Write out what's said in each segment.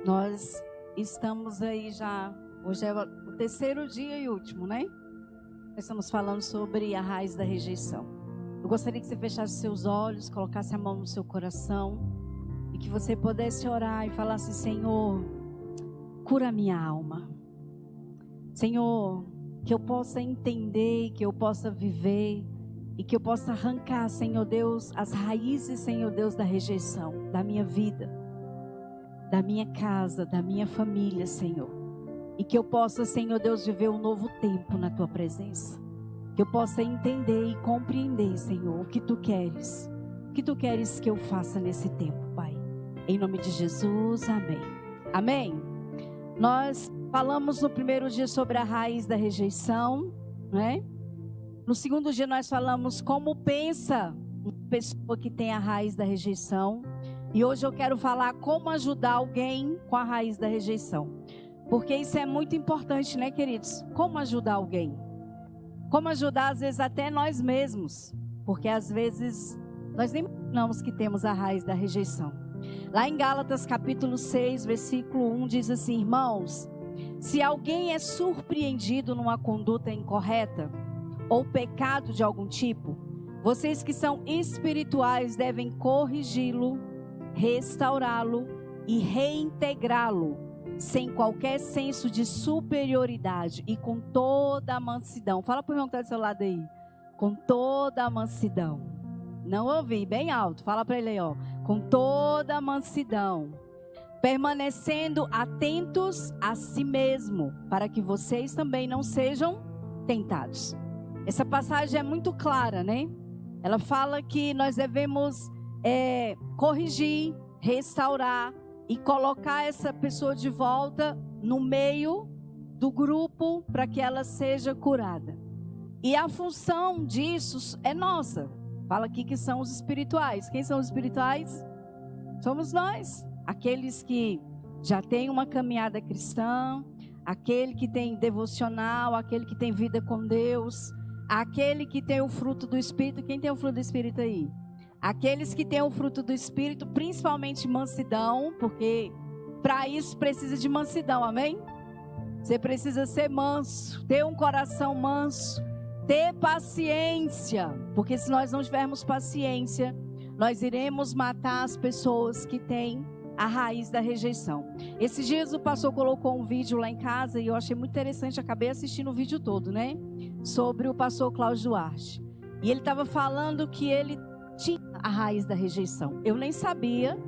Nós estamos aí já, hoje é o terceiro dia e último, né? Nós estamos falando sobre a raiz da rejeição. Eu gostaria que você fechasse seus olhos, colocasse a mão no seu coração e que você pudesse orar e falasse: Senhor, cura minha alma. Senhor, que eu possa entender, que eu possa viver e que eu possa arrancar, Senhor Deus, as raízes, Senhor Deus, da rejeição, da minha vida, da minha casa, da minha família, Senhor. E que eu possa, Senhor Deus, viver um novo tempo na Tua presença. Que eu possa entender e compreender, Senhor, o que Tu queres. O que Tu queres que eu faça nesse tempo, Pai. Em nome de Jesus, amém. Amém. Nós falamos no primeiro dia sobre a raiz da rejeição, né? No segundo dia nós falamos como pensa uma pessoa que tem a raiz da rejeição. E hoje eu quero falar como ajudar alguém com a raiz da rejeição. Porque isso é muito importante, né, queridos? Como ajudar alguém? Como ajudar, às vezes, até nós mesmos. Porque, às vezes, nós nem imaginamos que temos a raiz da rejeição. Lá em Gálatas, capítulo 6, versículo 1, diz assim: irmãos, se alguém é surpreendido numa conduta incorreta ou pecado de algum tipo, vocês que são espirituais devem corrigi-lo, restaurá-lo e reintegrá-lo, sem qualquer senso de superioridade e com toda a mansidão. Fala para o irmão que está do seu lado aí. Com toda a mansidão. Não ouvi, bem alto. Fala para ele aí, ó. Com toda a mansidão. Permanecendo atentos a si mesmo, para que vocês também não sejam tentados. Essa passagem é muito clara, né? Ela fala que nós devemos corrigir, restaurar e colocar essa pessoa de volta no meio do grupo para que ela seja curada. E a função disso é nossa. Fala aqui que são os espirituais. Quem são os espirituais? Somos nós. Aqueles que já têm uma caminhada cristã, aquele que tem devocional, aquele que tem vida com Deus, aquele que tem o fruto do Espírito. Quem tem o fruto do Espírito aí? Aqueles que têm o fruto do Espírito, principalmente mansidão, porque para isso precisa de mansidão, amém? Você precisa ser manso, ter um coração manso, ter paciência, porque se nós não tivermos paciência, nós iremos matar as pessoas que têm a raiz da rejeição. Esses dias o pastor colocou um vídeo lá em casa e eu achei muito interessante, acabei assistindo o vídeo todo, né? Sobre o pastor Cláudio Duarte. E ele estava falando que ele tinha a raiz da rejeição. Eu nem sabia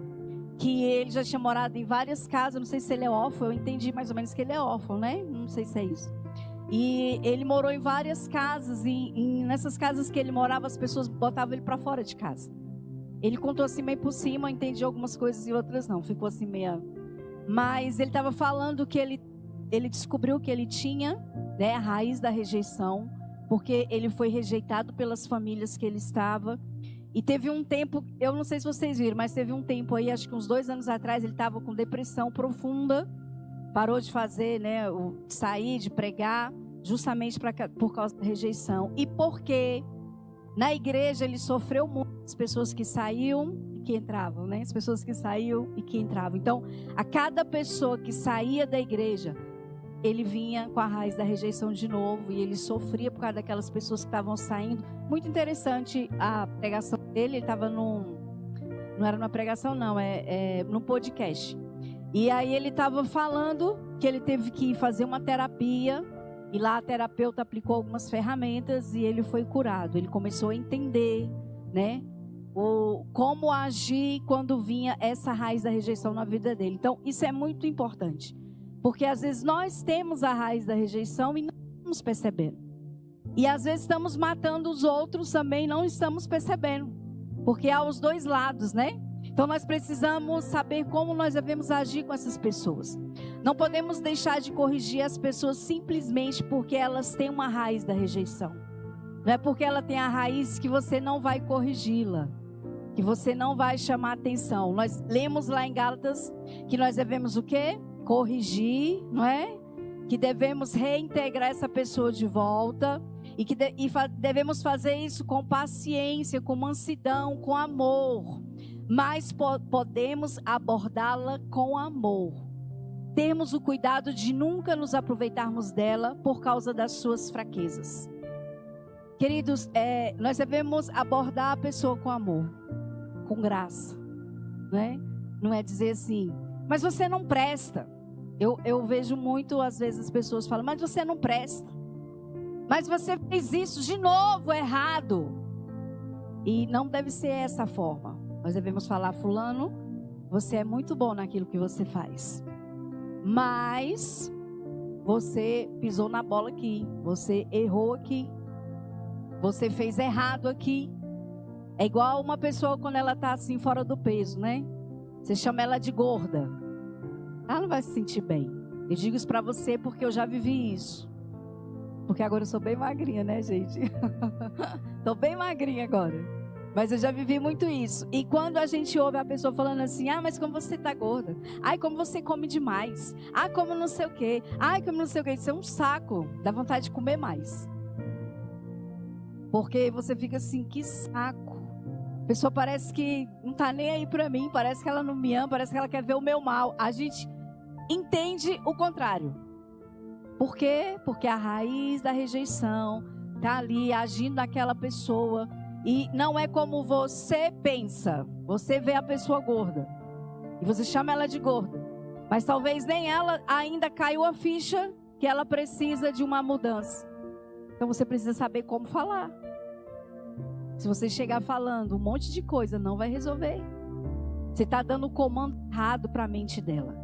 que ele já tinha morado em várias casas. Não sei se ele é órfão. Eu entendi mais ou menos que ele é órfão, né? Não sei se é isso. E ele morou em várias casas. E nessas casas que ele morava, as pessoas botavam ele para fora de casa. Ele contou assim meio por cima. Eu entendi algumas coisas e outras não. Ficou assim meio... Mas ele estava falando que ele descobriu que ele tinha, né, a raiz da rejeição. Porque ele foi rejeitado pelas famílias que ele estava. E teve um tempo, eu não sei se vocês viram, mas teve um tempo aí, acho que uns 2 anos atrás, ele estava com depressão profunda. Parou de fazer, né, sair, de pregar, justamente por causa da rejeição. E porque na igreja ele sofreu muito, as pessoas que saíam e que entravam, né? As pessoas que saíam e que entravam. Então, a cada pessoa que saía da igreja, ele vinha com a raiz da rejeição de novo e ele sofria por causa daquelas pessoas que estavam saindo. Muito interessante a pregação dele. Ele estava não era numa pregação não, num podcast. E aí ele estava falando que ele teve que fazer uma terapia e lá a terapeuta aplicou algumas ferramentas e ele foi curado. Ele começou a entender, né, como agir quando vinha essa raiz da rejeição na vida dele. Então isso é muito importante. Porque às vezes nós temos a raiz da rejeição e não estamos percebendo. E às vezes estamos matando os outros também e não estamos percebendo. Porque há os dois lados, né? Então nós precisamos saber como nós devemos agir com essas pessoas. Não podemos deixar de corrigir as pessoas simplesmente porque elas têm uma raiz da rejeição. Não é porque ela tem a raiz que você não vai corrigi-la, que você não vai chamar atenção. Nós lemos lá em Gálatas que nós devemos o quê? Corrigir, não é? Que devemos reintegrar essa pessoa de volta e que devemos fazer isso com paciência, com mansidão, com amor. Mas podemos abordá-la com amor. termos o cuidado de nunca nos aproveitarmos dela por causa das suas fraquezas. Queridos, nós devemos abordar a pessoa com amor, com graça, né? Não é dizer assim, mas você não presta. Eu vejo muito, às vezes, as pessoas falam, mas você não presta. Mas você fez isso de novo, errado. E não deve ser essa forma. Nós devemos falar, fulano, você é muito bom naquilo que você faz. Mas você pisou na bola aqui, você errou aqui. Você fez errado aqui. É igual uma pessoa quando ela está assim fora do peso, né? Você chama ela de gorda. Ela não vai se sentir bem. Eu digo isso para você porque eu já vivi isso. Porque agora eu sou bem magrinha, né, gente? Tô bem magrinha agora. Mas eu já vivi muito isso. E quando a gente ouve a pessoa falando assim, mas como você tá gorda. Ai, como você come demais. Ah, como não sei o quê. Ai, como não sei o quê. Isso é um saco. Dá vontade de comer mais. Porque você fica assim, que saco. A pessoa parece que não tá nem aí pra mim. Parece que ela não me ama. Parece que ela quer ver o meu mal. A gente entende o contrário. Por quê? Porque a raiz da rejeição tá ali agindo naquela pessoa. E não é como você pensa. Você vê a pessoa gorda. E você chama ela de gorda. Mas talvez nem ela ainda caiu a ficha que ela precisa de uma mudança. Então você precisa saber como falar. Se você chegar falando um monte de coisa, não vai resolver. Você está dando o comando errado para a mente dela.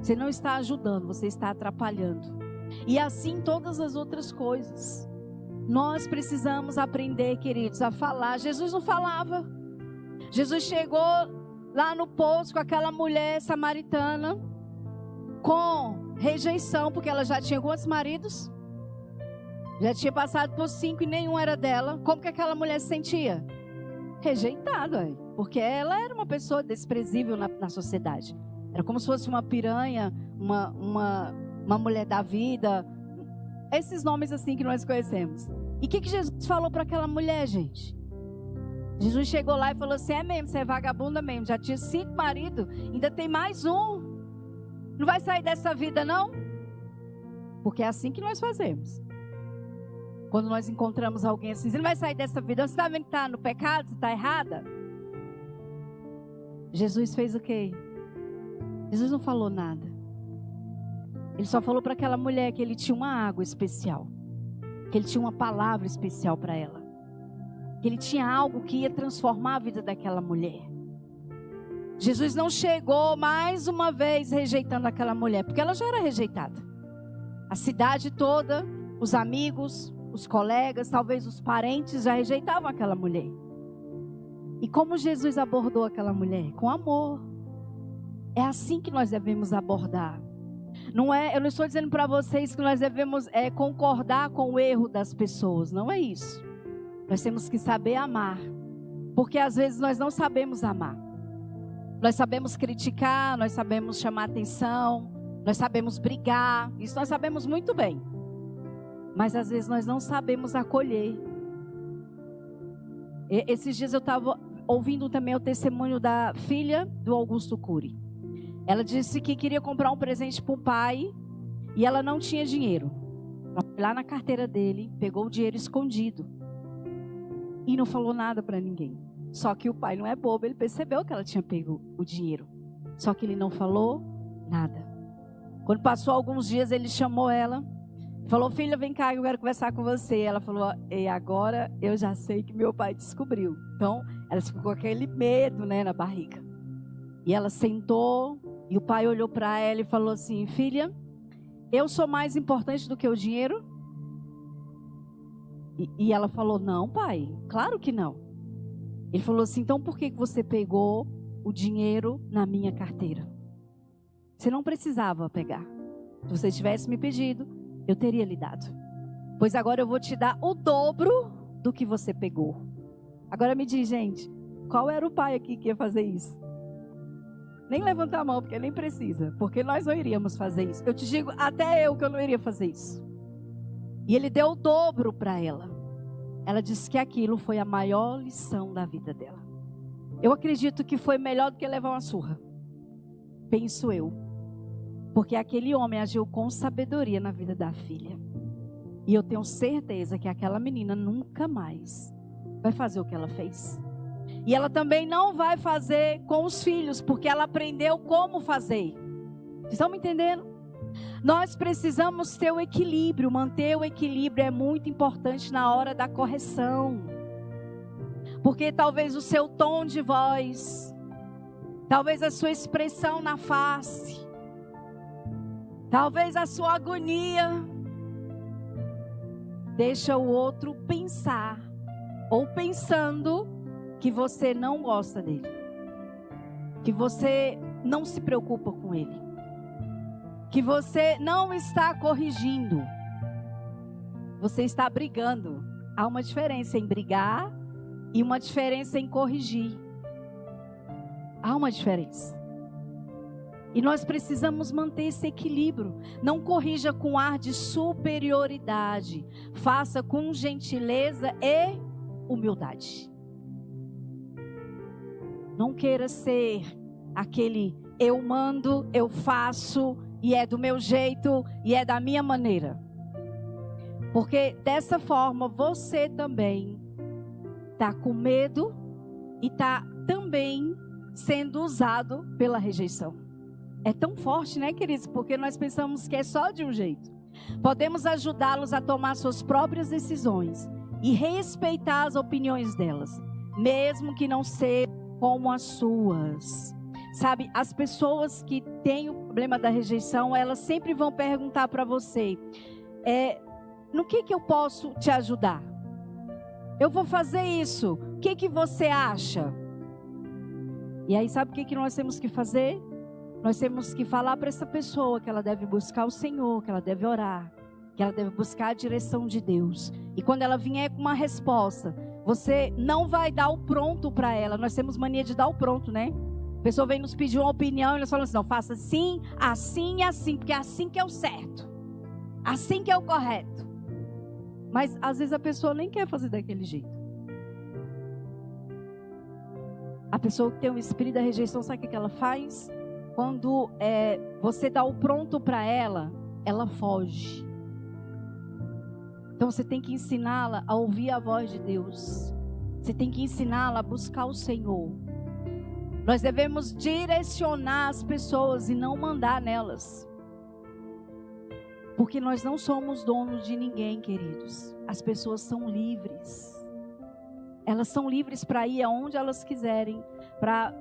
Você não está ajudando, você está atrapalhando. E assim todas as outras coisas. Nós precisamos aprender, queridos, a falar. Jesus não falava. Jesus chegou lá no poço com aquela mulher samaritana com rejeição, porque ela já tinha quantos maridos? Já tinha passado por 5 e nenhum era dela. Como que aquela mulher se sentia? Rejeitada, porque ela era uma pessoa desprezível na sociedade. Era como se fosse uma piranha, uma mulher da vida. Esses nomes assim que nós conhecemos. E o que Jesus falou para aquela mulher, gente? Jesus chegou lá e falou assim, é mesmo, você é vagabunda mesmo. Já tinha 5 maridos, ainda tem mais um. Não vai sair dessa vida não? Porque é assim que nós fazemos. Quando nós encontramos alguém assim, você não vai sair dessa vida. Você está vendo que está no pecado, você está errada? Jesus fez o quê? Jesus não falou nada. Ele só falou para aquela mulher que ele tinha uma água especial. Que ele tinha uma palavra especial para ela. Que ele tinha algo que ia transformar a vida daquela mulher. Jesus não chegou mais uma vez rejeitando aquela mulher, porque ela já era rejeitada. A cidade toda, os amigos, os colegas, talvez os parentes já rejeitavam aquela mulher. E como Jesus abordou aquela mulher? Com amor. É assim que nós devemos abordar. Não é, eu não estou dizendo para vocês que nós devemos concordar com o erro das pessoas. Não é isso. Nós temos que saber amar. Porque às vezes nós não sabemos amar. Nós sabemos criticar, nós sabemos chamar atenção, nós sabemos brigar. Isso nós sabemos muito bem. Mas às vezes nós não sabemos acolher. Esses dias eu estava ouvindo também o testemunho da filha do Augusto Cury. Ela disse que queria comprar um presente para o pai e ela não tinha dinheiro. Ela foi lá na carteira dele, pegou o dinheiro escondido e não falou nada para ninguém. Só que o pai não é bobo, ele percebeu que ela tinha pego o dinheiro. Só que ele não falou nada. Quando passou alguns dias, ele chamou ela, falou, filha, vem cá, eu quero conversar com você. Ela falou, e agora eu já sei que meu pai descobriu. Então, ela ficou com aquele medo, né, na barriga. E ela sentou, e o pai olhou para ela e falou assim, filha, eu sou mais importante do que o dinheiro? E ela falou, não, pai, claro que não. Ele falou assim, então por que você pegou o dinheiro na minha carteira? Você não precisava pegar. Se você tivesse me pedido, eu teria lhe dado. Pois agora eu vou te dar o dobro do que você pegou. Agora me diz, gente, qual era o pai aqui que ia fazer isso? Nem levanta a mão, porque nem precisa. Porque nós não iríamos fazer isso. Eu te digo, até eu que eu não iria fazer isso. E ele deu o dobro para ela. Ela disse que aquilo foi a maior lição da vida dela. Eu acredito que foi melhor do que levar uma surra. Penso eu. Porque aquele homem agiu com sabedoria na vida da filha. E eu tenho certeza que aquela menina nunca mais vai fazer o que ela fez. E ela também não vai fazer com os filhos, porque ela aprendeu como fazer. Vocês estão me entendendo? Nós precisamos ter o equilíbrio. Manter o equilíbrio é muito importante na hora da correção. Porque talvez o seu tom de voz, talvez a sua expressão na face, talvez a sua agonia, deixa o outro pensar, ou pensando que você não gosta dele, que você não se preocupa com ele, que você não está corrigindo, você está brigando. Há uma diferença em brigar e uma diferença em corrigir. Há uma diferença. E nós precisamos manter esse equilíbrio. Não corrija com ar de superioridade. Faça com gentileza e humildade. Não queira ser aquele eu mando, eu faço, e é do meu jeito, e é da minha maneira. Porque dessa forma você também está com medo e está também sendo usado pela rejeição. É tão forte, né, queridos? Porque nós pensamos que é só de um jeito. Podemos ajudá-los a tomar suas próprias decisões e respeitar as opiniões delas, mesmo que não sejam como as suas. Sabe, as pessoas que têm o problema da rejeição, elas sempre vão perguntar para você, no que eu posso te ajudar? Eu vou fazer isso, o que você acha? E aí sabe o que nós temos que fazer? Nós temos que falar para essa pessoa que ela deve buscar o Senhor, que ela deve orar, que ela deve buscar a direção de Deus. E quando ela vier com uma resposta, você não vai dar o pronto para ela. Nós temos mania de dar o pronto, né? A pessoa vem nos pedir uma opinião e nós falamos assim, não, faça assim, assim e assim, porque é assim que é o certo. Assim que é o correto. Mas às vezes a pessoa nem quer fazer daquele jeito. A pessoa que tem um espírito da rejeição, sabe o que ela faz? Quando você dá o pronto para ela, ela foge. Então você tem que ensiná-la a ouvir a voz de Deus. Você tem que ensiná-la a buscar o Senhor. Nós devemos direcionar as pessoas e não mandar nelas. Porque nós não somos donos de ninguém, queridos. As pessoas são livres. Elas são livres para ir aonde elas quiserem, para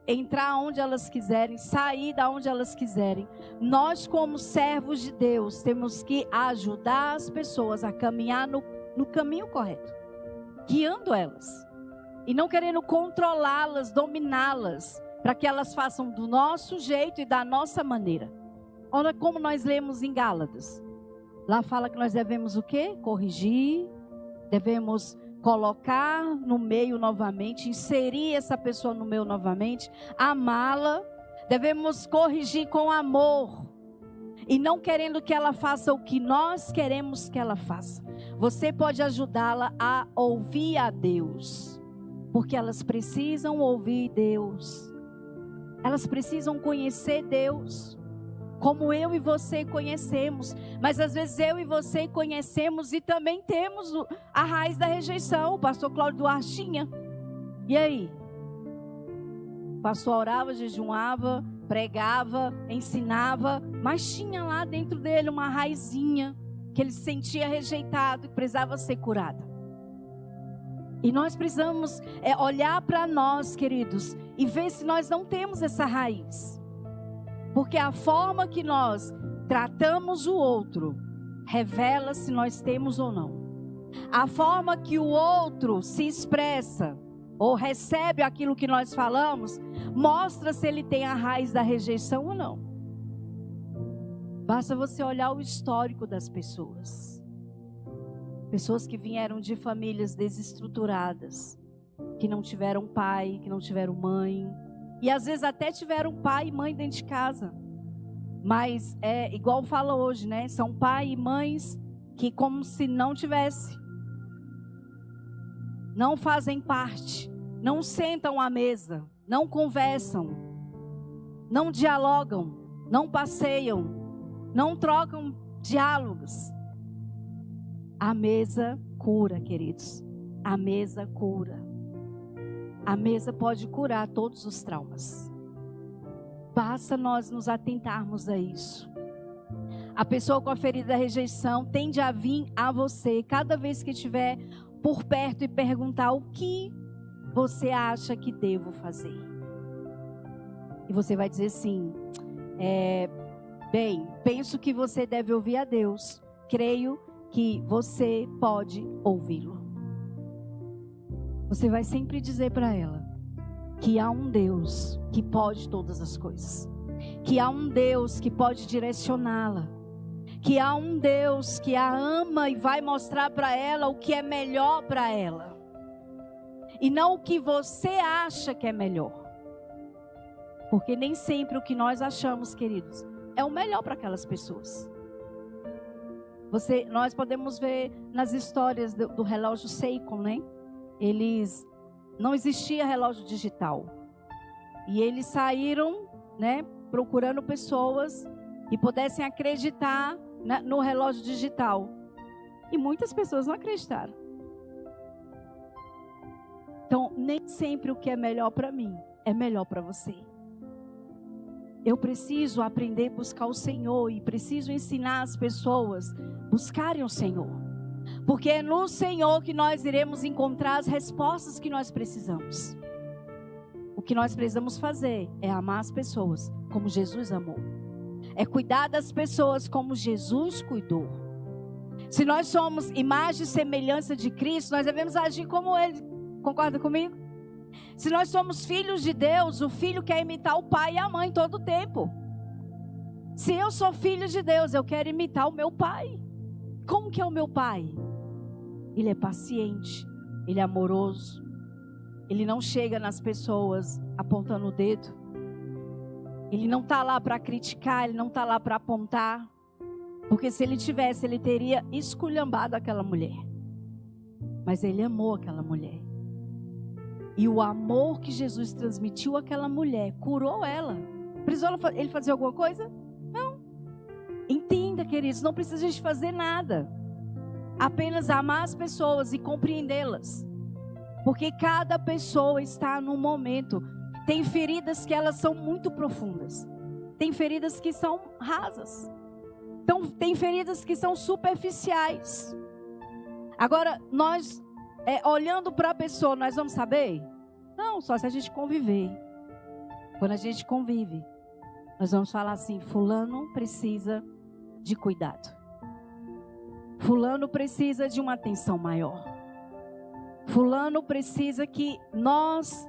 entrar onde elas quiserem, sair da onde elas quiserem. Nós, como servos de Deus, temos que ajudar as pessoas a caminhar no caminho correto, guiando elas e não querendo controlá-las, dominá-las, para que elas façam do nosso jeito e da nossa maneira. Olha como nós lemos em Gálatas. Lá fala que nós devemos o quê? Corrigir, devemos colocar no meio novamente, inserir essa pessoa no meio novamente, amá-la, devemos corrigir com amor, e não querendo que ela faça o que nós queremos que ela faça. Você pode ajudá-la a ouvir a Deus, porque elas precisam ouvir Deus, elas precisam conhecer Deus, como eu e você conhecemos. Mas às vezes eu e você conhecemos e também temos a raiz da rejeição. O pastor Cláudio Duarte tinha. E aí? O pastor orava, jejuava, pregava, ensinava, mas tinha lá dentro dele uma raizinha que ele se sentia rejeitado e precisava ser curada. E nós precisamos olhar para nós, queridos, e ver se nós não temos essa raiz. Porque a forma que nós tratamos o outro revela se nós temos ou não. A forma que o outro se expressa ou recebe aquilo que nós falamos mostra se ele tem a raiz da rejeição ou não. Basta você olhar o histórico das pessoas. Pessoas que vieram de famílias desestruturadas, que não tiveram pai, que não tiveram mãe. E às vezes até tiveram pai e mãe dentro de casa. Mas é igual fala hoje, né? São pai e mães que como se não tivesse. Não fazem parte. Não sentam à mesa. Não conversam. Não dialogam. não passeiam, não trocam diálogos. A mesa cura, queridos. A mesa cura. A mesa pode curar todos os traumas. Basta nós nos atentarmos a isso. A pessoa com a ferida da rejeição tende a vir a você cada vez que estiver por perto e perguntar o que você acha que devo fazer. E você vai dizer assim, bem, penso que você deve ouvir a Deus. Creio que você pode ouvi-lo. Você vai sempre dizer para ela que há um Deus que pode todas as coisas. Que há um Deus que pode direcioná-la. Que há um Deus que a ama e vai mostrar para ela o que é melhor para ela. E não o que você acha que é melhor. Porque nem sempre o que nós achamos, queridos, é o melhor para aquelas pessoas. Nós podemos ver nas histórias do relógio Seiko, né? Não existia relógio digital. E eles saíram, né, procurando pessoas que pudessem acreditar no relógio digital. E muitas pessoas não acreditaram. Então, nem sempre o que é melhor para mim é melhor para você. Eu preciso aprender a buscar o Senhor e preciso ensinar as pessoas a buscarem o Senhor. Porque é no Senhor que nós iremos encontrar as respostas que nós precisamos. O que nós precisamos fazer é amar as pessoas como Jesus amou. É cuidar das pessoas como Jesus cuidou. Se nós somos imagem e semelhança de Cristo, nós devemos agir como Ele. Concorda comigo? Se nós somos filhos de Deus, o filho quer imitar o pai e a mãe todo o tempo. Se eu sou filho de Deus, eu quero imitar o meu pai. Como que é o meu pai? Ele é paciente, ele é amoroso, ele não chega nas pessoas apontando o dedo. Ele não está lá para criticar, ele não está lá para apontar. Porque se ele tivesse, ele teria esculhambado aquela mulher. Mas ele amou aquela mulher. E o amor que Jesus transmitiu àquela mulher curou ela. Precisou ele fazer alguma coisa? Não. Entenda, queridos, não precisa de fazer nada. Apenas amar as pessoas e compreendê-las. Porque cada pessoa está num momento. Tem feridas que elas são muito profundas. Tem feridas que são rasas. Então, tem feridas que são superficiais. Agora, nós, olhando para a pessoa, nós vamos saber? Não, só se a gente conviver. Quando a gente convive, nós vamos falar assim, fulano precisa de cuidado. Fulano precisa de uma atenção maior. Fulano precisa que nós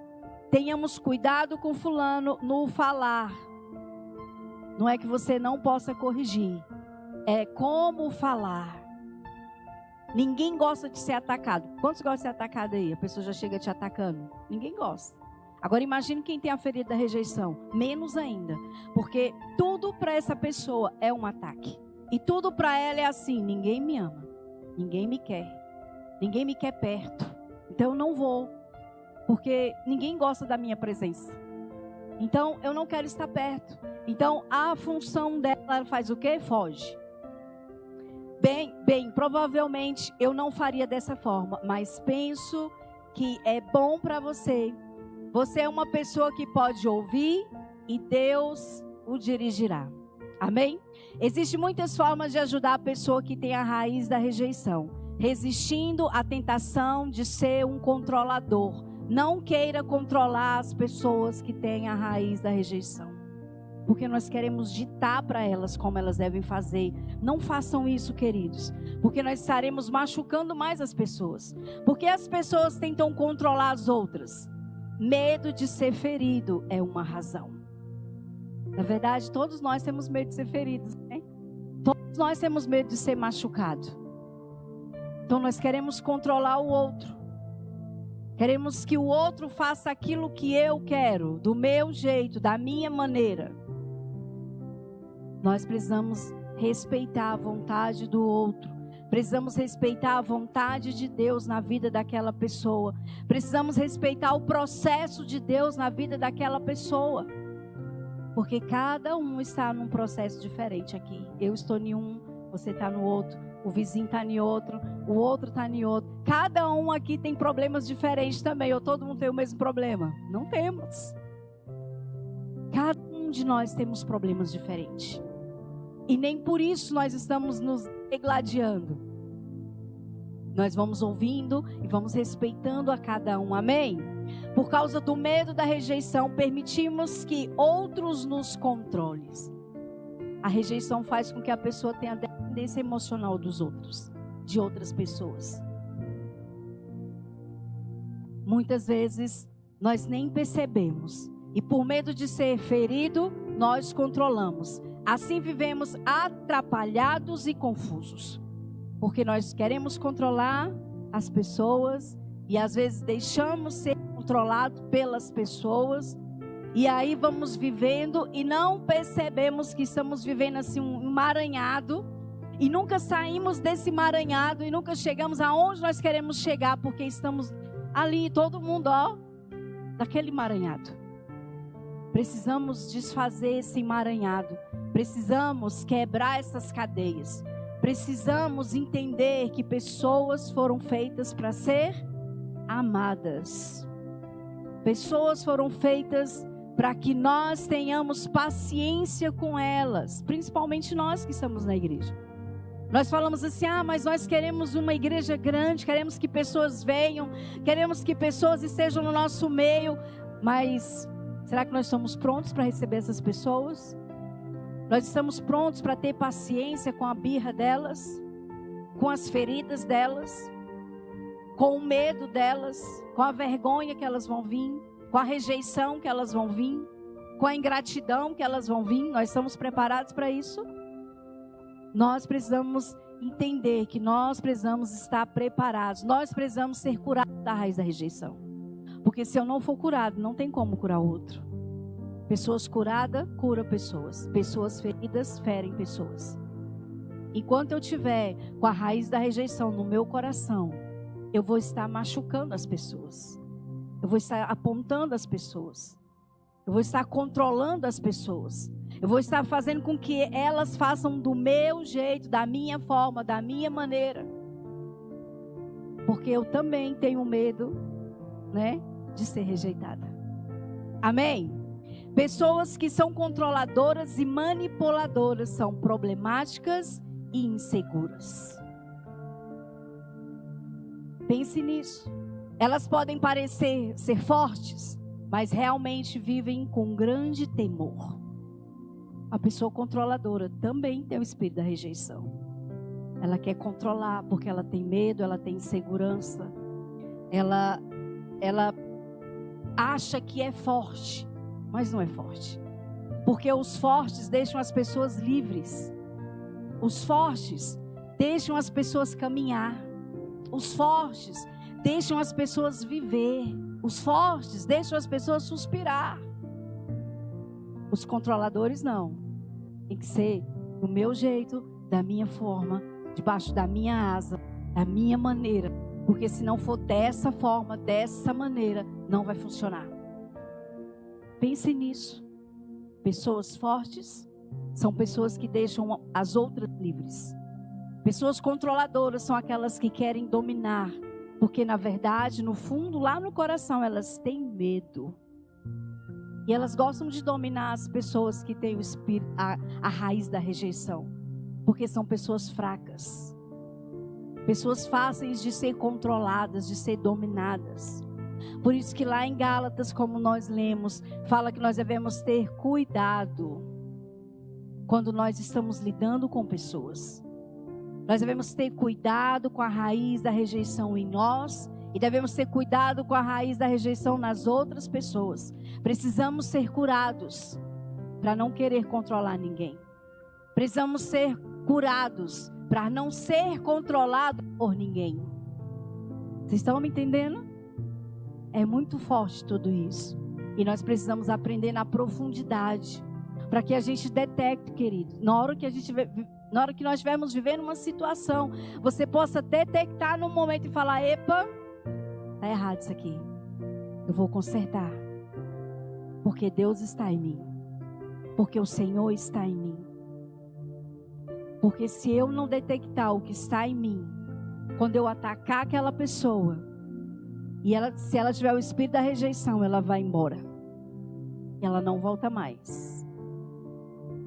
tenhamos cuidado com fulano no falar. Não é que você não possa corrigir. É como falar. Ninguém gosta de ser atacado. Quantos gostam de ser atacado aí? A pessoa já chega te atacando. Ninguém gosta. Agora imagine quem tem a ferida da rejeição. Menos ainda. Porque tudo para essa pessoa é um ataque. E tudo para ela é assim, ninguém me ama. Ninguém me quer. Ninguém me quer perto. Então eu não vou. Porque ninguém gosta da minha presença. Então eu não quero estar perto. Então a função dela, ela faz o quê? Foge. Bem, provavelmente eu não faria dessa forma, mas penso que é bom para você. Você é uma pessoa que pode ouvir e Deus o dirigirá. Amém? Existem muitas formas de ajudar a pessoa que tem a raiz da rejeição, resistindo à tentação de ser um controlador. Não queira controlar as pessoas que têm a raiz da rejeição. Porque nós queremos ditar para elas como elas devem fazer. Não façam isso, queridos. Porque nós estaremos machucando mais as pessoas. Porque as pessoas tentam controlar as outras. Medo de ser ferido é uma razão. Na verdade, todos nós temos medo de ser feridos, né? Todos nós temos medo de ser machucado. Então nós queremos controlar o outro. Queremos que o outro faça aquilo que eu quero, do meu jeito, da minha maneira. Nós precisamos respeitar a vontade do outro. Precisamos respeitar a vontade de Deus na vida daquela pessoa. Precisamos respeitar o processo de Deus na vida daquela pessoa. Porque cada um está num processo diferente aqui. Eu estou em um, você está no outro, o vizinho está em outro, o outro está em outro. Cada um aqui tem problemas diferentes também. Ou todo mundo tem o mesmo problema? Não temos. Cada um de nós temos problemas diferentes. E nem por isso nós estamos nos degladiando. Nós vamos ouvindo e vamos respeitando a cada um. Amém? Por causa do medo da rejeição, permitimos que outros nos controlem. A rejeição faz com que a pessoa tenha dependência emocional dos outros, de outras pessoas. Muitas vezes nós nem percebemos. E por medo de ser ferido, nós controlamos. Assim vivemos atrapalhados e confusos. Porque nós queremos controlar as pessoas e às vezes deixamos ser controlados pelas pessoas. E aí vamos vivendo e não percebemos que estamos vivendo assim um emaranhado. E nunca saímos desse emaranhado e nunca chegamos aonde nós queremos chegar. Porque estamos ali, todo mundo, daquele emaranhado. Precisamos desfazer esse emaranhado. Precisamos quebrar essas cadeias. Precisamos entender que pessoas foram feitas para ser amadas. Pessoas foram feitas para que nós tenhamos paciência com elas. Principalmente nós que estamos na igreja. Nós falamos assim, mas nós queremos uma igreja grande, queremos que pessoas venham, queremos que pessoas estejam no nosso meio. Mas será que nós estamos prontos para receber essas pessoas? Nós estamos prontos para ter paciência com a birra delas, com as feridas delas, com o medo delas, com a vergonha que elas vão vir, com a rejeição que elas vão vir, com a ingratidão que elas vão vir? Nós estamos preparados para isso? Nós precisamos entender que nós precisamos estar preparados, nós precisamos ser curados da raiz da rejeição. Porque se eu não for curado, não tem como curar outro. Pessoas curadas, curam pessoas. Pessoas feridas, ferem pessoas. Enquanto eu tiver com a raiz da rejeição no meu coração, eu vou estar machucando as pessoas. Eu vou estar apontando as pessoas. Eu vou estar controlando as pessoas. Eu vou estar fazendo com que elas façam do meu jeito, da minha forma, da minha maneira. Porque eu também tenho medo, de ser rejeitada. Amém? Pessoas que são controladoras e manipuladoras são problemáticas e inseguras. Pense nisso. Elas podem parecer ser fortes, mas realmente vivem com grande temor. A pessoa controladora também tem o espírito da rejeição. Ela quer controlar porque ela tem medo, ela tem insegurança. Ela acha que é forte, mas não é forte. Porque os fortes deixam as pessoas livres. Os fortes deixam as pessoas caminhar. Os fortes deixam as pessoas viver. Os fortes deixam as pessoas suspirar. Os controladores não. Tem que ser do meu jeito, da minha forma, debaixo da minha asa, da minha maneira. Porque se não for dessa forma, dessa maneira, não vai funcionar. Pense nisso. Pessoas fortes são pessoas que deixam as outras livres. Pessoas controladoras são aquelas que querem dominar. Porque na verdade, no fundo, lá no coração, elas têm medo. E elas gostam de dominar as pessoas que têm o espírito, a raiz da rejeição. Porque são pessoas fracas. Pessoas fáceis de ser controladas, de ser dominadas. Por isso que lá em Gálatas, como nós lemos, fala que nós devemos ter cuidado quando nós estamos lidando com pessoas. Nós devemos ter cuidado com a raiz da rejeição em nós e devemos ter cuidado com a raiz da rejeição nas outras pessoas. Precisamos ser curados para não querer controlar ninguém. Precisamos ser curados para não ser controlado por ninguém. Vocês estão me entendendo? É muito forte tudo isso. E nós precisamos aprender na profundidade. Para que a gente detecte, querido. Na hora que nós estivermos vivendo uma situação, você possa detectar no momento e falar: epa, está errado isso aqui. Eu vou consertar. Porque Deus está em mim. Porque o Senhor está em mim. Porque se eu não detectar o que está em mim, quando eu atacar aquela pessoa, e se ela tiver o espírito da rejeição, ela vai embora. Ela não volta mais.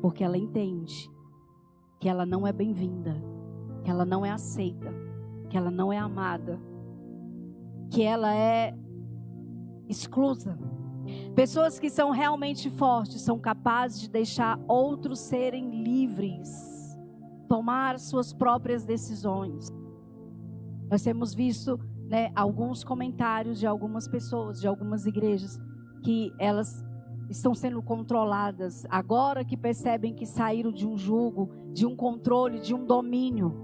Porque ela entende que ela não é bem-vinda, que ela não é aceita, que ela não é amada, que ela é exclusa. Pessoas que são realmente fortes são capazes de deixar outros serem livres, tomar suas próprias decisões. Nós temos visto, alguns comentários de algumas pessoas, de algumas igrejas, que elas estão sendo controladas agora que percebem que saíram de um jugo, de um controle, de um domínio.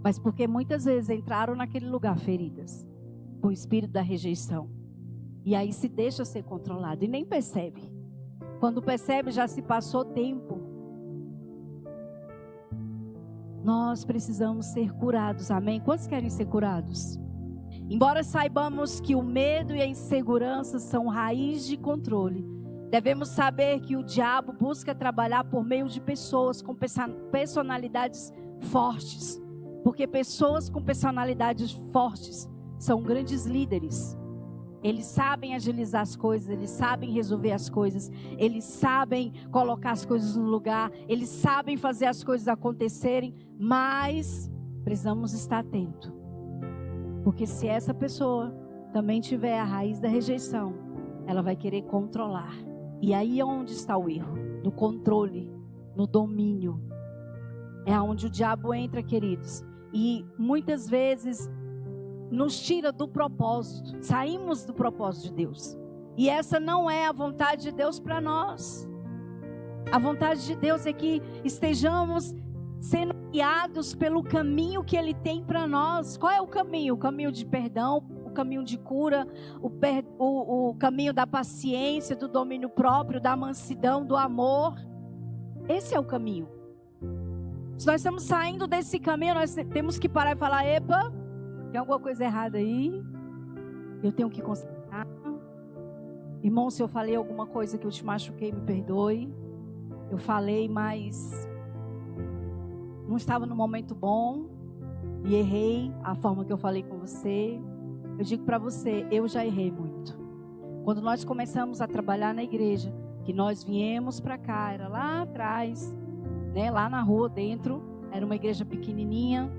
Mas porque muitas vezes entraram naquele lugar feridas, com o espírito da rejeição. E aí se deixa ser controlado e nem percebe. Quando percebe, já se passou tempo. Nós precisamos ser curados, amém? Quantos querem ser curados? Embora saibamos que o medo e a insegurança são raiz de controle, devemos saber que o diabo busca trabalhar por meio de pessoas com personalidades fortes. Porque pessoas com personalidades fortes são grandes líderes. Eles sabem agilizar as coisas, eles sabem resolver as coisas, eles sabem colocar as coisas no lugar, eles sabem fazer as coisas acontecerem, mas precisamos estar atentos. Porque se essa pessoa também tiver a raiz da rejeição, ela vai querer controlar. E aí é onde está o erro? No controle, no domínio. É onde o diabo entra, queridos. E muitas vezes nos tira do propósito. Saímos do propósito de Deus. E essa não é a vontade de Deus para nós. A vontade de Deus é que estejamos sendo guiados pelo caminho que Ele tem para nós. Qual é o caminho? O caminho de perdão, o caminho de cura, o caminho da paciência, do domínio próprio, da mansidão, do amor. Esse é o caminho. Se nós estamos saindo desse caminho, nós temos que parar e falar: epa, tem alguma coisa errada aí? Eu tenho que consertar. Irmão, se eu falei alguma coisa que eu te machuquei, me perdoe. Eu falei, mas não estava no momento bom e errei a forma que eu falei com você. Eu digo para você, eu já errei muito. Quando nós começamos a trabalhar na igreja, que nós viemos para cá, era lá atrás, lá na rua dentro, era uma igreja pequenininha.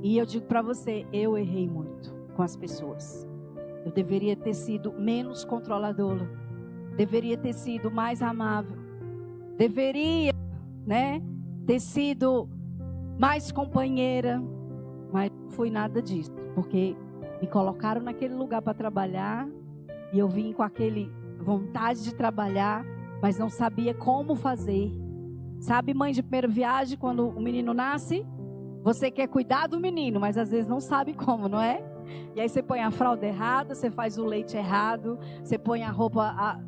E eu digo para você, eu errei muito com as pessoas. Eu deveria ter sido menos controladora. Deveria ter sido mais amável. Deveria, ter sido mais companheira. Mas não fui nada disso. Porque me colocaram naquele lugar para trabalhar. E eu vim com aquele vontade de trabalhar, mas não sabia como fazer. Sabe, mãe de primeira viagem, quando o menino nasce? Você quer cuidar do menino, mas às vezes não sabe como, não é? E aí você põe a fralda errada, você faz o leite errado, você põe a roupa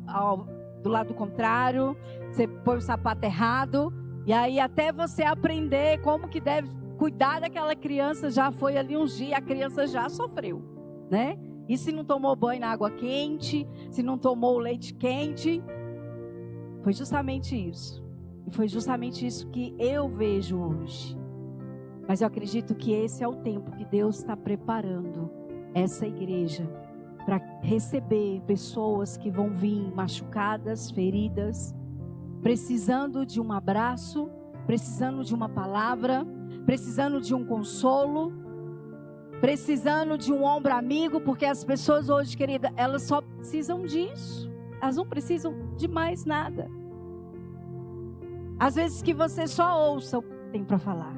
do lado contrário, você põe o sapato errado. E aí até você aprender como que deve cuidar daquela criança, já foi ali uns dias, a criança já sofreu, E se não tomou banho na água quente, se não tomou o leite quente, foi justamente isso. E foi justamente isso que eu vejo hoje. Mas eu acredito que esse é o tempo que Deus está preparando essa igreja para receber pessoas que vão vir machucadas, feridas, precisando de um abraço, precisando de uma palavra, precisando de um consolo, precisando de um ombro amigo, porque as pessoas hoje, querida, elas só precisam disso. Elas não precisam de mais nada. Às vezes que você só ouça o que tem para falar.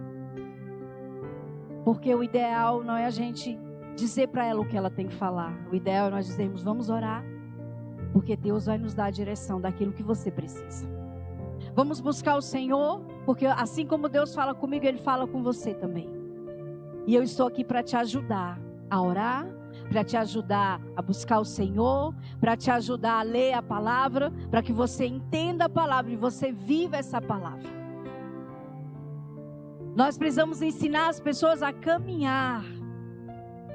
Porque o ideal não é a gente dizer para ela o que ela tem que falar. O ideal é nós dizermos, vamos orar. Porque Deus vai nos dar a direção daquilo que você precisa. Vamos buscar o Senhor, porque assim como Deus fala comigo, Ele fala com você também. E eu estou aqui para te ajudar a orar, para te ajudar a buscar o Senhor, para te ajudar a ler a palavra, para que você entenda a palavra e você viva essa palavra. Nós precisamos ensinar as pessoas a caminhar.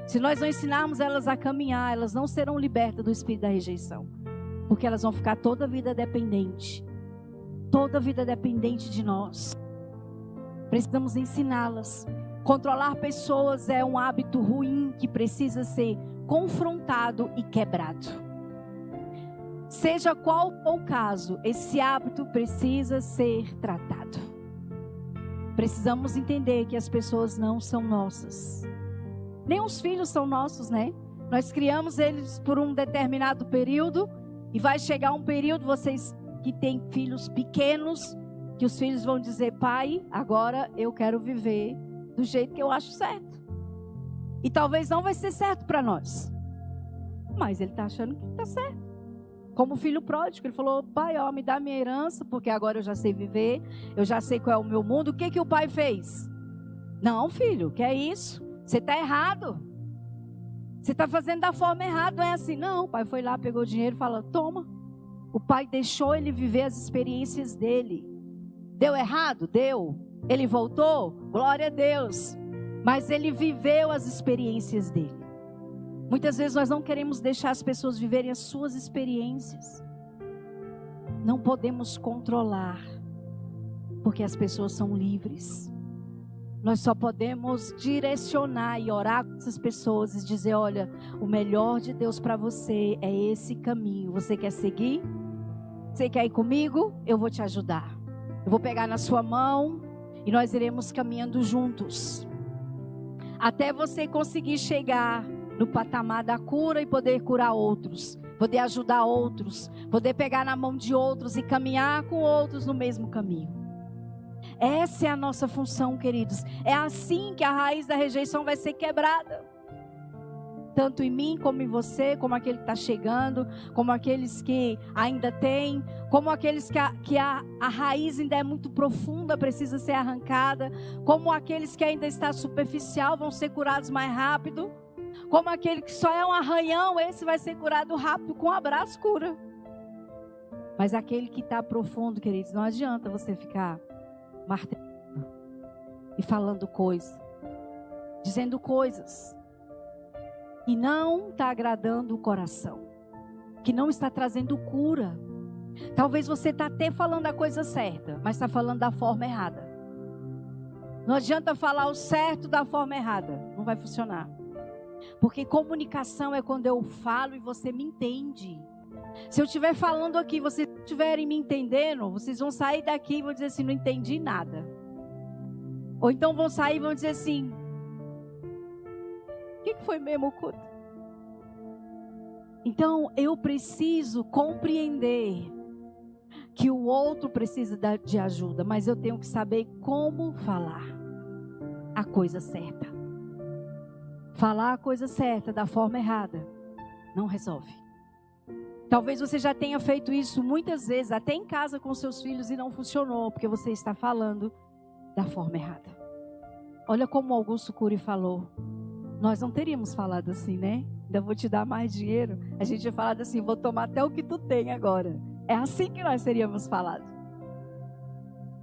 Se nós não ensinarmos elas a caminhar, elas não serão libertas do espírito da rejeição. Porque elas vão ficar toda a vida dependentes Toda vida dependente de nós. Precisamos ensiná-las. Controlar pessoas é um hábito ruim que precisa ser confrontado e quebrado. Seja qual for o caso, esse hábito precisa ser tratado. Precisamos entender que as pessoas não são nossas. Nem os filhos são nossos, né? Nós criamos eles por um determinado período e vai chegar um período, vocês que têm filhos pequenos, que os filhos vão dizer: pai, agora eu quero viver do jeito que eu acho certo. E talvez não vai ser certo para nós, mas ele está achando que está certo. Como o filho pródigo, ele falou: pai, ó, me dá minha herança, porque agora eu já sei viver, eu já sei qual é o meu mundo. O que o pai fez? Não, filho, que é isso? Você está errado. Você está fazendo da forma errada, não é assim. Não, o pai foi lá, pegou o dinheiro e falou: toma. O pai deixou ele viver as experiências dele. Deu errado? Deu. Ele voltou? Glória a Deus. Mas ele viveu as experiências dele. Muitas vezes nós não queremos deixar as pessoas viverem as suas experiências. Não podemos controlar, porque as pessoas são livres. Nós só podemos direcionar e orar com essas pessoas e dizer: olha, o melhor de Deus para você é esse caminho. Você quer seguir? Você quer ir comigo? Eu vou te ajudar. Eu vou pegar na sua mão e nós iremos caminhando juntos. Até você conseguir chegar no patamar da cura e poder curar outros, poder ajudar outros, poder pegar na mão de outros e caminhar com outros no mesmo caminho. Essa é a nossa função, queridos. É assim que a raiz da rejeição vai ser quebrada. Tanto em mim como em você, como aquele que está chegando, como aqueles que ainda têm, como aqueles que a raiz ainda é muito profunda, precisa ser arrancada, como aqueles que ainda está superficial, vão ser curados mais rápido. Como aquele que só é um arranhão, esse vai ser curado rápido, com um abraço cura. Mas aquele que está profundo, queridos, não adianta você ficar martelando e falando coisas, dizendo coisas que não está agradando o coração, que não está trazendo cura. Talvez você está até falando a coisa certa, mas está falando da forma errada. Não adianta falar o certo da forma errada, não vai funcionar. Porque comunicação é quando eu falo e você me entende. Se eu estiver falando aqui, vocês não estiverem me entendendo, vocês vão sair daqui e vão dizer assim: não entendi nada. Ou então vão sair e vão dizer assim: o que foi mesmo o culto? Então eu preciso compreender que o outro precisa de ajuda, mas eu tenho que saber como falar a coisa certa. Falar a coisa certa da forma errada não resolve. Talvez você já tenha feito isso muitas vezes, até em casa com seus filhos, e não funcionou, porque você está falando da forma errada. Olha como Augusto Cury falou: nós não teríamos falado assim, né? Ainda vou te dar mais dinheiro. A gente tinha falado assim: vou tomar até o que tu tem agora. É assim que nós teríamos falado.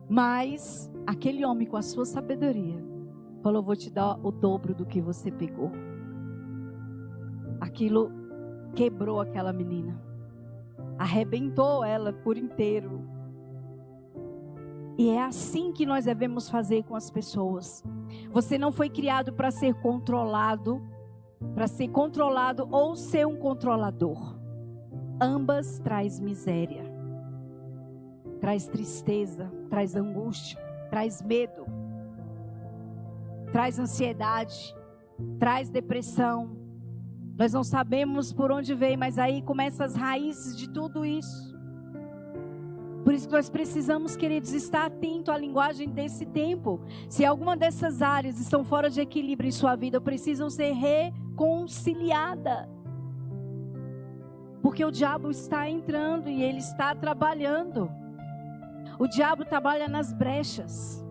Mas aquele homem, com a sua sabedoria, falou: vou te dar o dobro do que você pegou. Aquilo quebrou aquela menina, arrebentou ela por inteiro. E é assim que nós devemos fazer com as pessoas. Você não foi criado para ser controlado ou ser um controlador. Ambas traz miséria, traz tristeza, traz angústia, traz medo, traz ansiedade, traz depressão. Nós não sabemos por onde vem, mas aí começam as raízes de tudo isso. Por isso que nós precisamos, queridos, estar atento à linguagem desse tempo. Se alguma dessas áreas estão fora de equilíbrio em sua vida, precisam ser reconciliadas. Porque o diabo está entrando e ele está trabalhando. O diabo trabalha nas brechas.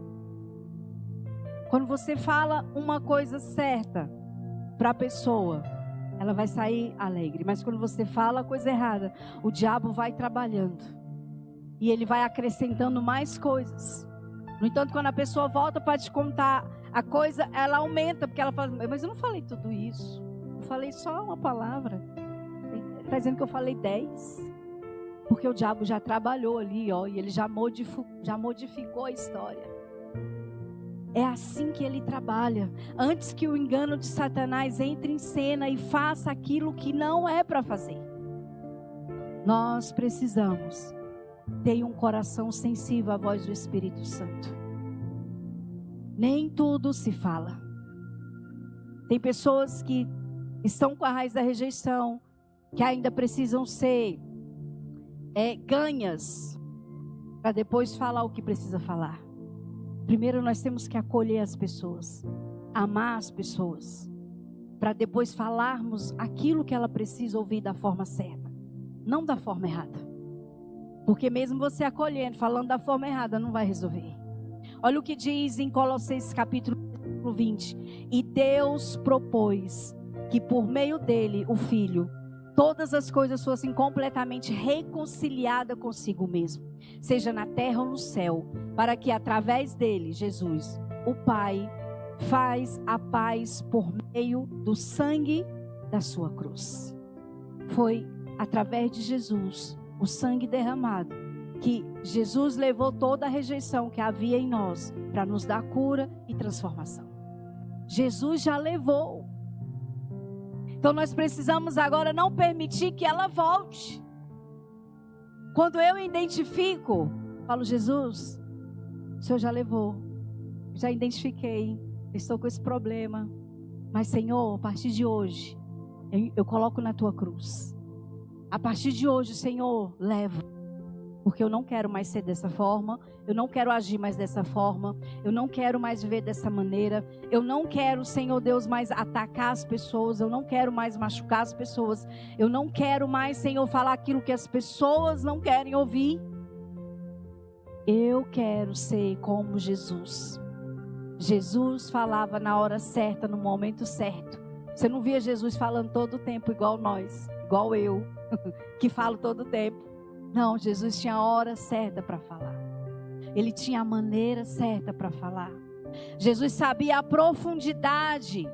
Quando você fala uma coisa certa para a pessoa, ela vai sair alegre. Mas quando você fala a coisa errada, o diabo vai trabalhando. E ele vai acrescentando mais coisas. No entanto, quando a pessoa volta para te contar a coisa, ela aumenta. Porque ela fala: mas eu não falei tudo isso. Eu falei só uma palavra. Ele está dizendo que eu falei 10. Porque o diabo já trabalhou ali, ó, e ele já modificou a história. É assim que ele trabalha. Antes que o engano de Satanás entre em cena e faça aquilo que não é para fazer. Nós precisamos ter um coração sensível à voz do Espírito Santo. Nem tudo se fala. Tem pessoas que estão com a raiz da rejeição, que ainda precisam ser ganhas para depois falar o que precisa falar. Primeiro nós temos que acolher as pessoas, amar as pessoas, para depois falarmos aquilo que ela precisa ouvir da forma certa, não da forma errada. Porque mesmo você acolhendo, falando da forma errada, não vai resolver. Olha o que diz em Colossenses capítulo 20. E Deus propôs que por meio dele, o Filho, todas as coisas fossem completamente reconciliadas consigo mesmo, seja na terra ou no céu, para que através dele, Jesus, o Pai, faz a paz por meio do sangue da sua cruz. Foi através de Jesus, o sangue derramado, que Jesus levou toda a rejeição que havia em nós, para nos dar cura e transformação. Jesus já levou. Então nós precisamos agora não permitir que ela volte. Quando eu identifico, falo: Jesus, o Senhor já levou, já identifiquei, estou com esse problema, mas Senhor, a partir de hoje, eu coloco na tua cruz. A partir de hoje, Senhor, leva. Porque eu não quero mais ser dessa forma, eu não quero agir mais dessa forma, eu não quero mais viver dessa maneira, eu não quero, Senhor Deus, mais atacar as pessoas, eu não quero mais machucar as pessoas, eu não quero mais, Senhor, falar aquilo que as pessoas não querem ouvir. Eu quero ser como Jesus. Jesus falava na hora certa, no momento certo. Você não via Jesus falando todo o tempo igual nós, igual eu, que falo todo o tempo. Não, Jesus tinha a hora certa para falar. Ele tinha a maneira certa para falar. Jesus sabia a profundidade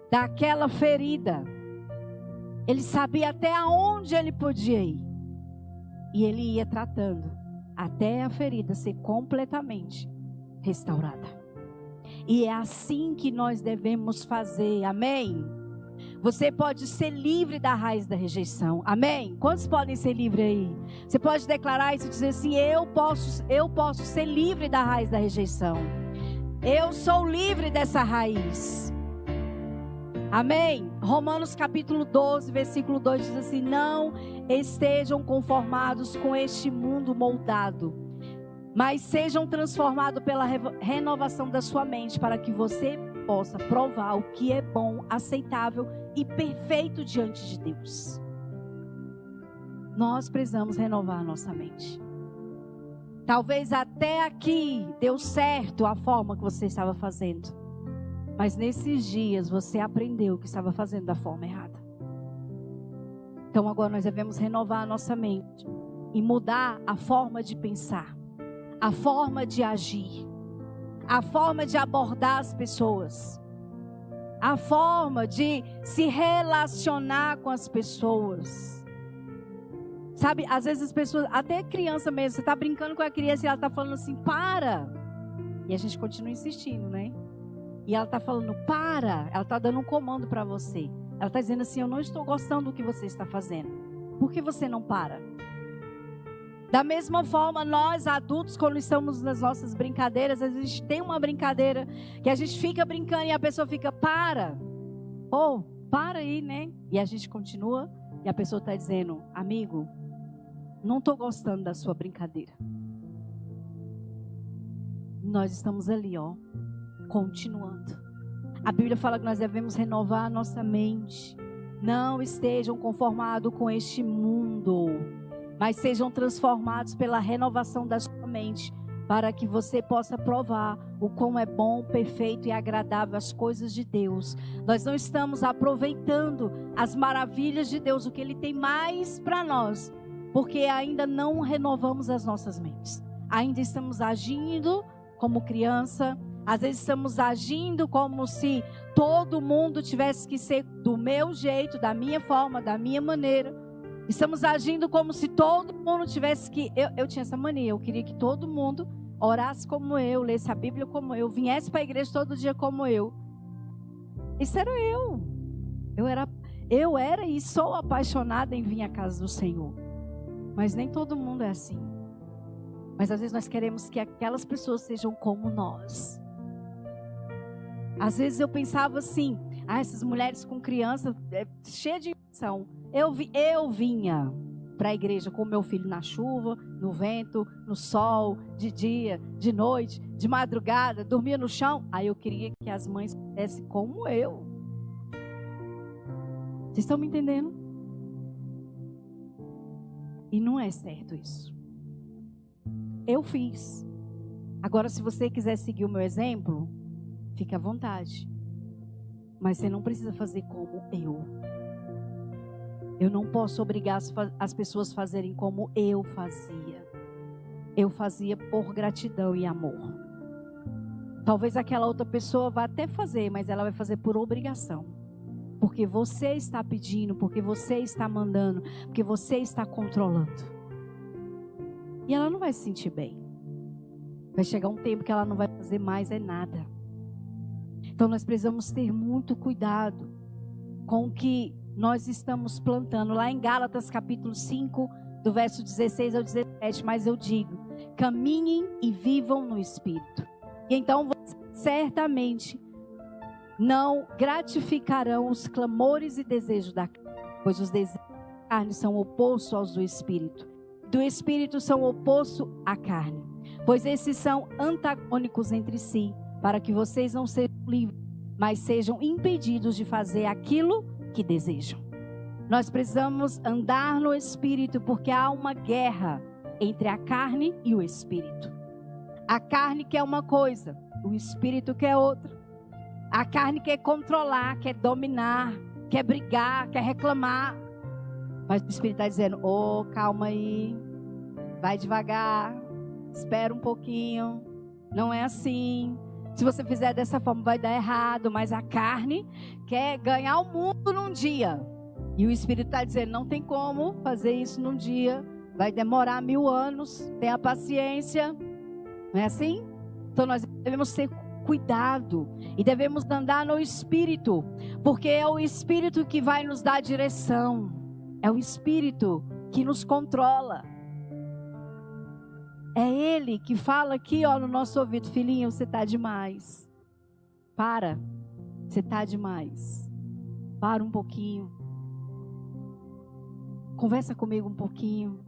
daquela ferida. Ele sabia até aonde ele podia ir. E ele ia tratando até a ferida ser completamente restaurada. E é assim que nós devemos fazer. Amém? Você pode ser livre da raiz da rejeição. Amém? Quantos podem ser livres aí? Você pode declarar isso e dizer assim: eu posso ser livre da raiz da rejeição. Eu sou livre dessa raiz. Amém? Romanos capítulo 12, versículo 2 diz assim: não estejam conformados com este mundo moldado, mas sejam transformados pela renovação da sua mente, para que você possa provar o que é bom, aceitável e perfeito diante de Deus. Nós precisamos renovar a nossa mente. Talvez até aqui deu certo a forma que você estava fazendo, mas nesses dias você aprendeu que estava fazendo da forma errada. Então agora nós devemos renovar a nossa mente e mudar a forma de pensar, a forma de agir, a forma de abordar as pessoas, a forma de se relacionar com as pessoas. Sabe, às vezes as pessoas, até criança mesmo, você está brincando com a criança e ela está falando assim: para. E a gente continua insistindo, né? E ela está falando: para. Ela está dando um comando para você. Ela está dizendo assim: eu não estou gostando do que você está fazendo. Por que você não para? Da mesma forma, nós adultos, quando estamos nas nossas brincadeiras, a gente tem uma brincadeira que a gente fica brincando e a pessoa fica: para. Para aí, né? E a gente continua e a pessoa está dizendo: amigo, não estou gostando da sua brincadeira. Nós estamos ali, continuando. A Bíblia fala que nós devemos renovar a nossa mente. Não estejam conformados com este mundo, mas sejam transformados pela renovação da sua mente, para que você possa provar o quão é bom, perfeito e agradável as coisas de Deus. Nós não estamos aproveitando as maravilhas de Deus, o que Ele tem mais para nós, porque ainda não renovamos as nossas mentes. Ainda estamos agindo como criança, às vezes estamos agindo como se todo mundo tivesse que ser do meu jeito, da minha forma, da minha maneira. Estamos agindo como se todo mundo tivesse que... Eu tinha essa mania, eu queria que todo mundo orasse como eu, lesse a Bíblia como eu, viesse para a igreja todo dia como eu. Isso era eu. Eu era e sou apaixonada em vir à casa do Senhor. Mas nem todo mundo é assim. Mas às vezes nós queremos que aquelas pessoas sejam como nós. Às vezes eu pensava assim, essas mulheres com criança, cheia de emoção. Eu vinha para a igreja com meu filho na chuva, no vento, no sol, de dia, de noite, de madrugada, dormia no chão. Aí eu queria que as mães fizessem como eu. Vocês estão me entendendo? E não é certo isso. Eu fiz. Agora, se você quiser seguir o meu exemplo, fique à vontade. Mas você não precisa fazer como eu. Eu não posso obrigar as pessoas a fazerem como eu fazia. Eu fazia por gratidão e amor. Talvez aquela outra pessoa vá até fazer, mas ela vai fazer por obrigação. Porque você está pedindo, porque você está mandando, porque você está controlando. E ela não vai se sentir bem. Vai chegar um tempo que ela não vai fazer mais nada. Então nós precisamos ter muito cuidado com o que nós estamos plantando. Lá em Gálatas capítulo 5, do verso 16 ao 17, mas eu digo, caminhem e vivam no Espírito. E então vocês certamente não gratificarão os clamores e desejos da carne, pois os desejos da carne são opostos aos do Espírito. Do Espírito são opostos à carne, pois esses são antagônicos entre si, para que vocês não sejam livres, mas sejam impedidos de fazer aquilo que desejam. Nós precisamos andar no Espírito, porque há uma guerra entre a carne e o Espírito. A carne quer uma coisa, o Espírito quer outra. A carne quer controlar, quer dominar, quer brigar, quer reclamar. Mas o Espírito está dizendo, calma aí, vai devagar, espera um pouquinho, não é assim. Se você fizer dessa forma vai dar errado, mas a carne quer ganhar o mundo num dia. E o Espírito está dizendo, não tem como fazer isso num dia, vai demorar 1000 anos, tenha paciência. Não é assim? Então nós devemos ter cuidado e devemos andar no Espírito, porque é o Espírito que vai nos dar direção. É o Espírito que nos controla. É Ele que fala aqui, no nosso ouvido, filhinho, você está demais. Para, você está demais. Para um pouquinho. Conversa comigo um pouquinho.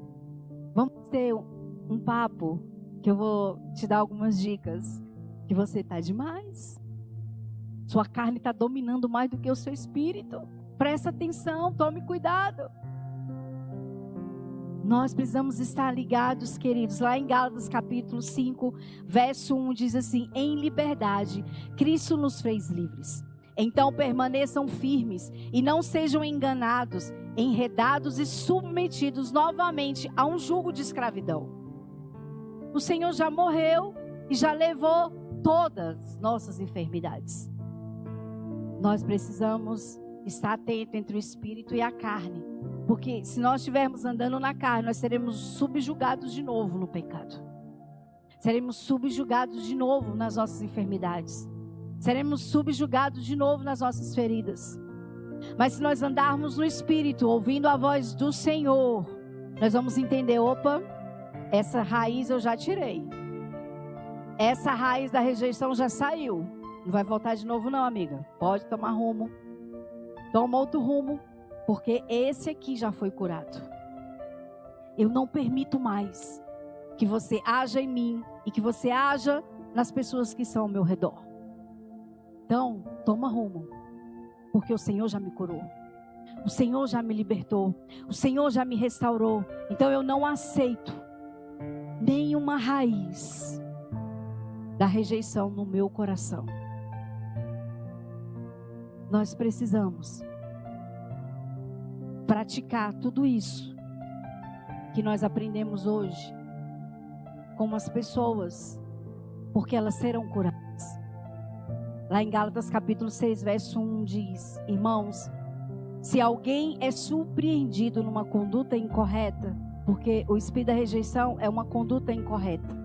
Vamos ter um papo, que eu vou te dar algumas dicas. Que você está demais. Sua carne está dominando mais do que o seu espírito. Presta atenção, tome cuidado. Nós precisamos estar ligados, queridos. Lá em Gálatas capítulo 5, verso 1 diz assim: em liberdade, Cristo nos fez livres. Então permaneçam firmes e não sejam enganados, enredados e submetidos novamente a um jugo de escravidão. O Senhor já morreu e já levou todas nossas enfermidades. Nós precisamos estar atento entre o espírito e a carne. Porque se nós estivermos andando na carne, nós seremos subjugados de novo no pecado. Seremos subjugados de novo nas nossas enfermidades. Seremos subjugados de novo nas nossas feridas. Mas se nós andarmos no Espírito, ouvindo a voz do Senhor, nós vamos entender, essa raiz eu já tirei. Essa raiz da rejeição já saiu. Não vai voltar de novo não, amiga. Pode tomar rumo. Toma outro rumo. Porque esse aqui já foi curado. Eu não permito mais que você haja em mim e que você haja nas pessoas que são ao meu redor. Então, toma rumo. Porque o Senhor já me curou. O Senhor já me libertou. O Senhor já me restaurou. Então eu não aceito nenhuma raiz da rejeição no meu coração. Nós precisamos praticar tudo isso que nós aprendemos hoje com as pessoas, porque elas serão curadas. Lá em Gálatas capítulo 6, verso 1 diz: irmãos, Se alguém é surpreendido numa conduta incorreta, porque o espírito da rejeição é uma conduta incorreta,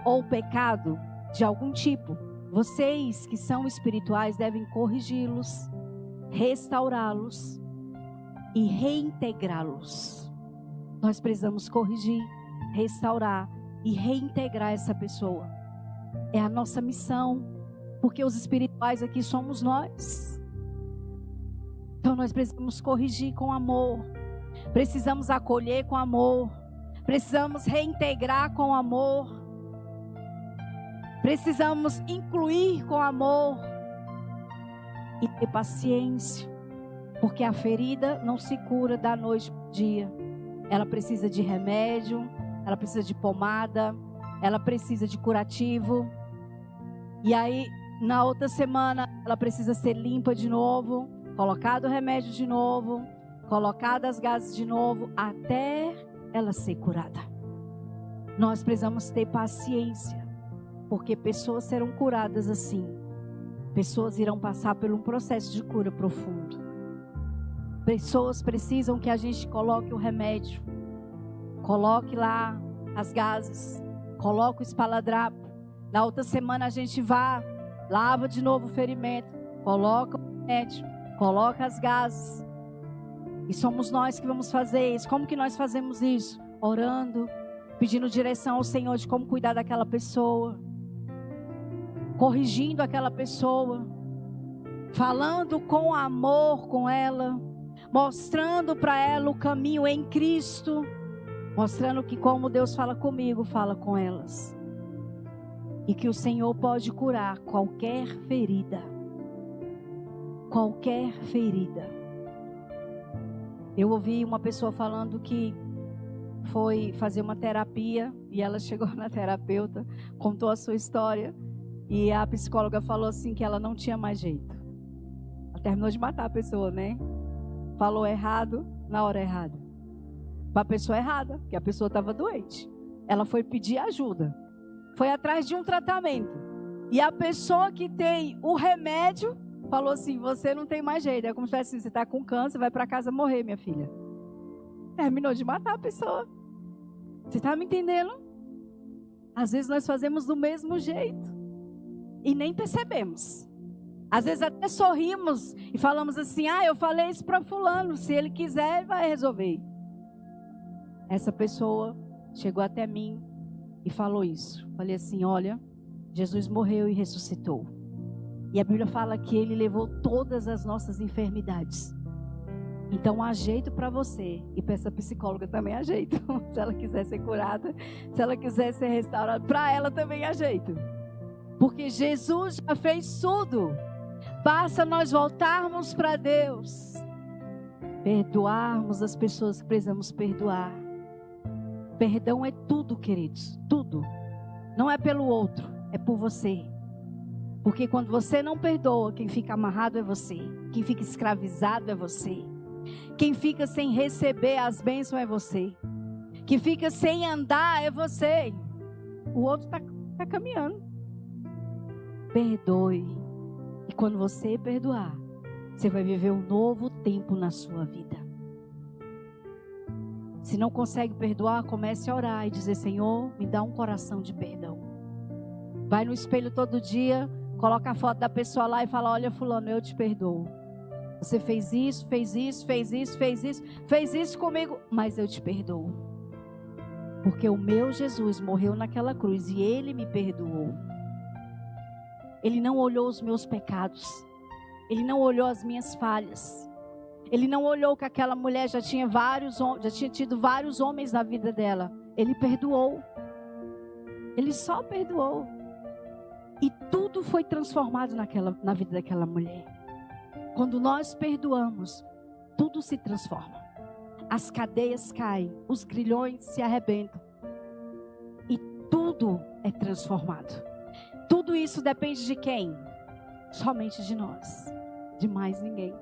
ou pecado de algum tipo, vocês que são espirituais devem corrigi-los, restaurá-los e reintegrá-los. Nós precisamos corrigir, restaurar e reintegrar essa pessoa. É a nossa missão, porque os espirituais aqui somos nós. Então nós precisamos corrigir com amor, precisamos acolher com amor, precisamos reintegrar com amor, precisamos incluir com amor e ter paciência, porque a ferida não se cura da noite para o dia. Ela precisa de remédio, ela precisa de pomada, ela precisa de curativo. E aí, na outra semana, ela precisa ser limpa de novo, colocado o remédio de novo, colocadas as gases de novo, até ela ser curada. Nós precisamos ter paciência, porque pessoas serão curadas assim. Pessoas irão passar por um processo de cura profundo. Pessoas precisam que a gente coloque o remédio, coloque lá as gases, coloque o espaladrapo. Na outra semana a gente vai, lava de novo o ferimento, coloca o remédio, coloca as gases. E somos nós que vamos fazer isso. Como que nós fazemos isso? Orando, pedindo direção ao Senhor de como cuidar daquela pessoa, corrigindo aquela pessoa, falando com amor com ela, mostrando para ela o caminho em Cristo, mostrando que como Deus fala comigo, fala com elas. E que o Senhor pode curar qualquer ferida. Qualquer ferida. Eu ouvi uma pessoa falando que foi fazer uma terapia e ela chegou na terapeuta, contou a sua história e a psicóloga falou assim que ela não tinha mais jeito. Ela terminou de matar a pessoa, né? Falou errado na hora errada. Para a pessoa errada, porque a pessoa estava doente. Ela foi pedir ajuda. Foi atrás de um tratamento. E a pessoa que tem o remédio falou assim: você não tem mais jeito. É como se fosse assim: você está com câncer, vai para casa morrer, minha filha. Terminou de matar a pessoa. Você está me entendendo? Às vezes nós fazemos do mesmo jeito e nem percebemos. Às vezes até sorrimos e falamos assim: ah, eu falei isso para fulano, se ele quiser, ele vai resolver. Essa pessoa chegou até mim e falou isso. Falei assim: olha, Jesus morreu e ressuscitou. E a Bíblia fala que Ele levou todas as nossas enfermidades. Então há jeito para você. E para essa psicóloga também há jeito. Se ela quiser ser curada, se ela quiser ser restaurada, para ela também há jeito. Porque Jesus já fez tudo. Basta nós voltarmos para Deus, perdoarmos as pessoas que precisamos perdoar. Perdão é tudo, queridos, tudo. Não é pelo outro, é por você. Porque quando você não perdoa, quem fica amarrado é você. Quem fica escravizado é você. Quem fica sem receber as bênçãos é você. Quem fica sem andar é você. O outro está caminhando. Perdoe. E quando você perdoar, você vai viver um novo tempo na sua vida. Se não consegue perdoar, comece a orar e dizer: Senhor, me dá um coração de perdão. Vai no espelho todo dia, coloca a foto da pessoa lá e fala: olha, fulano, eu te perdoo. Você fez isso, fez isso, fez isso, fez isso, fez isso comigo, mas eu te perdoo. Porque o meu Jesus morreu naquela cruz e Ele me perdoou. Ele não olhou os meus pecados. Ele não olhou as minhas falhas. Ele não olhou que aquela mulher já tinha tido vários homens na vida dela. Ele perdoou. Ele só perdoou. E tudo foi transformado na vida daquela mulher. Quando nós perdoamos, tudo se transforma. As cadeias caem, os grilhões se arrebentam. E tudo é transformado. Tudo isso depende de quem? Somente de nós. De mais ninguém.